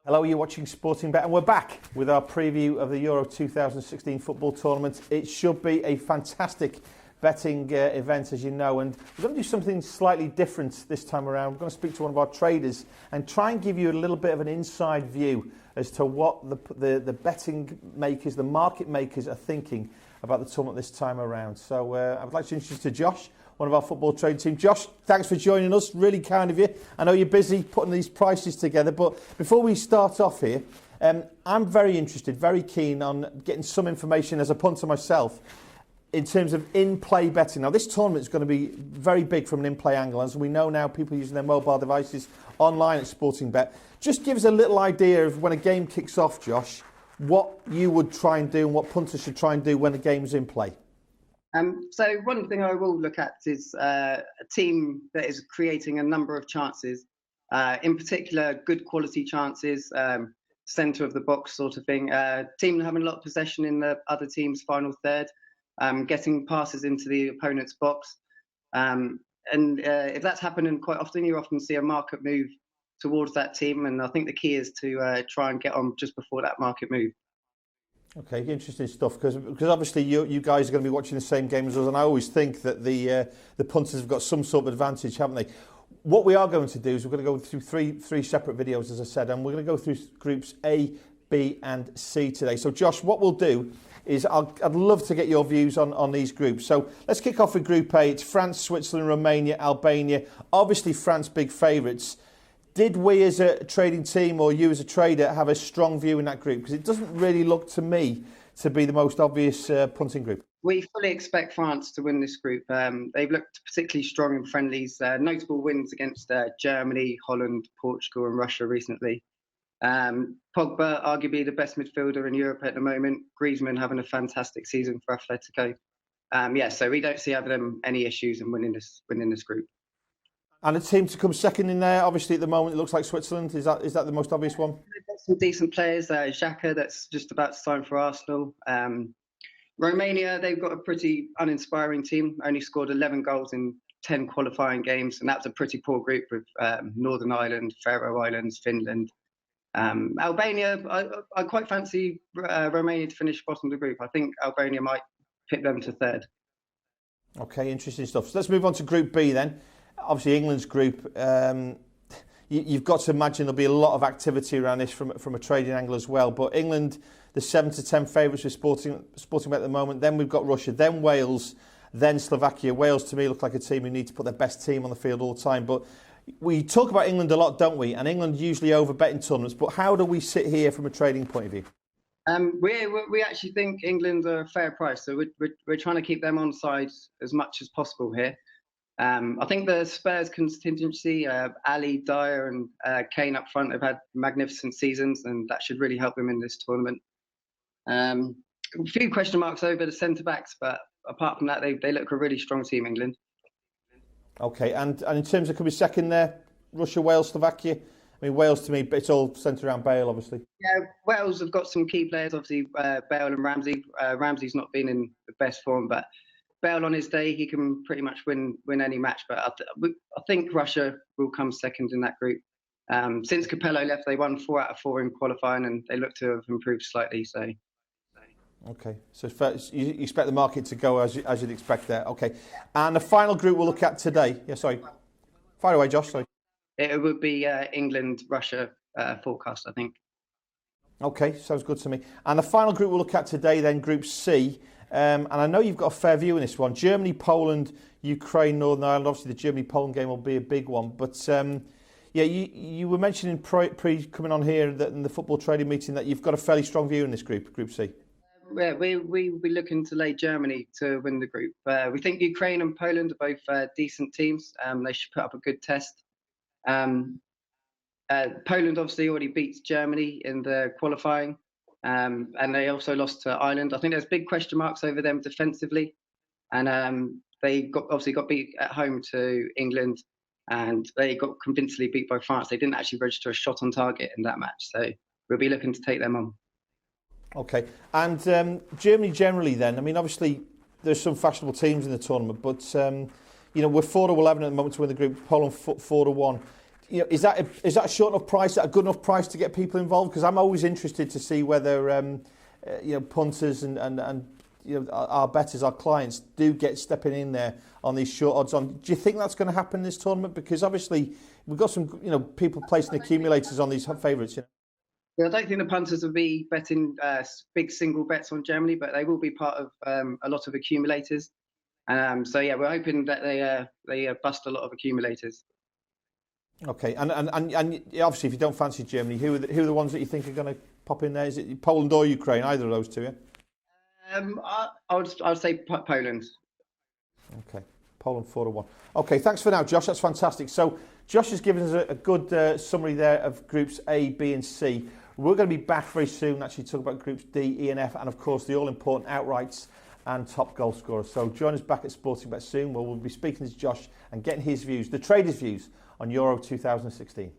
Hello, you're watching Sportingbet, and we're back with our preview of the Euro 2016 football tournament. It should be a fantastic betting event, as you know, and we're going to do something slightly different this time around. We're going to speak to one of our traders and try and give you a little bit of an inside view as to what the betting makers, the market makers are thinking about the tournament this time around. So I would like to introduce you to Josh, one of our football trade team. Josh, thanks for joining us. Really kind of you. I know you're busy putting these prices together, but before we start off here, I'm very interested, very keen on getting some information as a punter myself in terms of in-play betting. Now, this tournament is going to be very big from an in-play angle, as we know now people using their mobile devices online at Sportingbet. Just give us a little idea of when a game kicks off, Josh, what you would try and do and what punters should try and do when a game's in play. So one thing I will look at is a team that is creating a number of chances, in particular good quality chances, centre of the box sort of thing. Team having a lot of possession in the other team's final third, getting passes into the opponent's box. If that's happening quite often, you often see a market move towards that team. And I think the key is to try and get on just before that market move. Okay, interesting stuff, because obviously you guys are going to be watching the same game as us, and I always think that the punters have got some sort of advantage, haven't they? What we are going to do is we're going to go through three separate videos, as I said, and we're going to go through groups A, B and C today. So Josh, what we'll do is I'd love to get your views on these groups. So let's kick off with Group A. It's France, Switzerland, Romania, Albania. Obviously France big favourites. Did we as a trading team or you as a trader have a strong view in that group? Because it doesn't really look to me to be the most obvious punting group. We fully expect France to win this group. They've looked particularly strong in friendlies. Notable wins against Germany, Holland, Portugal and Russia recently. Pogba, arguably the best midfielder in Europe at the moment. Griezmann having a fantastic season for Atletico. So we don't see them any issues in winning this group. And a team to come second in there, obviously at the moment it looks like Switzerland. Is that the most obvious one? They've got some decent players. Xhaka, that's just about to sign for Arsenal. Romania, they've got a pretty uninspiring team. Only scored 11 goals in 10 qualifying games, and that's a pretty poor group with Northern Ireland, Faroe Islands, Finland. Albania, I quite fancy Romania to finish bottom of the group. I think Albania might pick them to third. Okay, interesting stuff. So let's move on to Group B then. Obviously, England's group, you've got to imagine there'll be a lot of activity around this from a trading angle as well. But England, the 7-10 favourites with Sportingbet at the moment. Then we've got Russia, then Wales, then Slovakia. Wales, to me, look like a team who need to put their best team on the field all the time. But we talk about England a lot, don't we? And England usually overbet in tournaments. But how do we sit here from a trading point of view? We actually think England are a fair price. So we're trying to keep them on side as much as possible here. I think the Spurs contingency, Ali, Dyer and Kane up front have had magnificent seasons, and that should really help them in this tournament. A few question marks over the centre-backs, but apart from that, they look a really strong team, England. Okay, and in terms of coming second there, Russia, Wales, Slovakia? I mean, Wales to me, it's all centred around Bale, obviously. Yeah, Wales have got some key players, obviously Bale and Ramsey. Ramsey's not been in the best form, but Bale on his day, he can pretty much win any match. But I think Russia will come second in that group. Since Capello left, they won 4 out of 4 in qualifying, and they look to have improved slightly. So. Okay, so you expect the market to go as you'd expect there. Okay, and the final group we'll look at today. Yeah, sorry. Fire away, Josh. Sorry. It would be England, Russia forecast, I think. Okay, sounds good to me. And the final group we'll look at today, then, Group C. And I know you've got a fair view in this one. Germany, Poland, Ukraine, Northern Ireland. Obviously, the Germany-Poland game will be a big one. But you were mentioning pre coming on here in the football trading meeting that you've got a fairly strong view in this group, Group C. Yeah, we'll be looking to lay Germany to win the group. We think Ukraine and Poland are both decent teams. They should put up a good test. Poland obviously already beats Germany in the qualifying. And they also lost to Ireland. I think there's big question marks over them defensively. And they obviously got beat at home to England, and they got convincingly beat by France. They didn't actually register a shot on target in that match. So we'll be looking to take them on. Okay, and Germany generally then, I mean, obviously there's some fashionable teams in the tournament, but we're 4-11 at the moment to win the group, Poland 4-1. Is that a short enough price, is that a good enough price to get people involved? Because I'm always interested to see whether punters and our bettors, our clients, do get stepping in there on these short odds on. Do you think that's going to happen in this tournament? Because obviously we've got some people placing accumulators on these favourites. Yeah, I don't think the punters will be betting big single bets on Germany, but they will be part of a lot of accumulators. So yeah, we're hoping that they bust a lot of accumulators. Okay, and obviously if you don't fancy Germany, who are the ones that you think are going to pop in there? Is it Poland or Ukraine? Either of those two, yeah? I would say Poland. Okay, Poland 4-1. Okay, thanks for now, Josh. That's fantastic. So Josh has given us a good summary there of groups A, B and C. We're going to be back very soon, actually talk about groups D, E and F, and of course the all-important outrights and top goal scorers. So join us back at Sportingbet soon, where we'll be speaking to Josh and getting his views, the traders' views on Euro 2016.